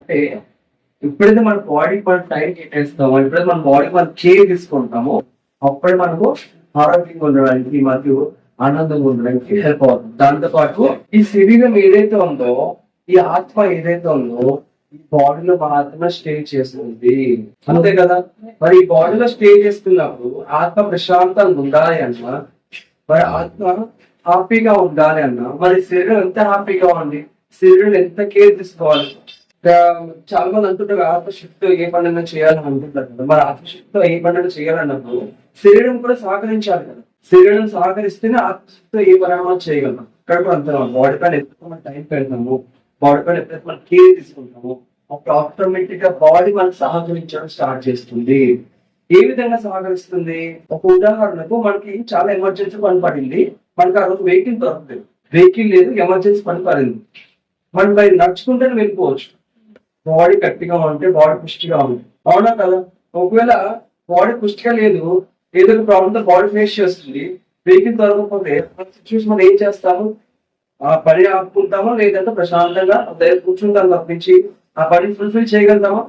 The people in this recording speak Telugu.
అంటే ఎప్పుడైతే మన బాడీ మన టైం కేటాయిస్తామో, ఎప్పుడైతే మన బాడీ మనం కేర్ తీసుకుంటామో అప్పుడే మనకు ఆరోగ్యంగా ఉండడానికి మరియు ఆనందంగా ఉండడానికి హెల్ప్ అవుతుంది. దాంతో పాటు ఈ శరీరం ఏదైతే ఉందో, ఈ ఆత్మ ఏదైతే ఉందో ఈ బాడీలో మాత్రమే స్టే చేస్తుంది. అంతే కదా. మరి ఈ బాడీలో స్టే చేస్తున్నప్పుడు ఆత్మ ప్రశాంతంగా ఉండాలి అన్నా, మరి ఆత్మ హ్యాపీగా ఉండాలి అన్నా, మరి శరీరం ఎంత హ్యాపీగా ఉంది, శరీరం ఎంత కేర్ తీసుకోవాలి. చాలా మంది అంటుంటారు ఆత్మశక్తితో ఏ పనులను చేయాలని అనుకుంటారు కదా. మరి ఆత్మశక్తితో ఏ పనులను చేయాలన్నప్పుడు శరీరం కూడా సహకరించాలి కదా. శరీరం సహకరిస్తేనే ఆత్మశక్తితో ఏ పరిణామాలు చేయగలం. ఇక్కడ కూడా అంతే, బాడీ పైన ఎప్పుడైతే మనం టైం పెడతాము, బాడీ పైన ఎప్పుడైతే మనం కేర్ తీసుకుంటాము, అప్పుడు ఆటోమేటిక్ గా బాడీ మనకు సహకరించడం స్టార్ట్ చేస్తుంది. ఏ విధంగా సహకరిస్తుంది? ఒక ఉదాహరణకు మనకి చాలా ఎమర్జెన్సీ పని పడింది, మనకి ఆ రోజు వెహికల్ దొరకలేదు, వెహికల్ లేదు, ఎమర్జెన్సీ పని పడింది. మనం బయట నడుచుకుంటేనే వెళ్ళిపోవచ్చు. బాడీ గట్టిగా ఉంటే, బాడీ పుష్టిగా ఉంది, అవునా కదా. ఒకవేళ బాడీ పుష్టిగా లేదు, ఏదో ఒక ప్రాబ్లంతో బాడీ ఫేస్ చేస్తుంది, వెహికల్ దొరకకపోతే సిచ్యువేషన్ మనం ఏం చేస్తాము? ఆ పని ఆపుకుంటామా, లేదంటే ప్రశాంతంగా కూర్చుంటాం తప్పించి ఆ పని ఫుల్ఫిల్ చేయగలుగుతామా?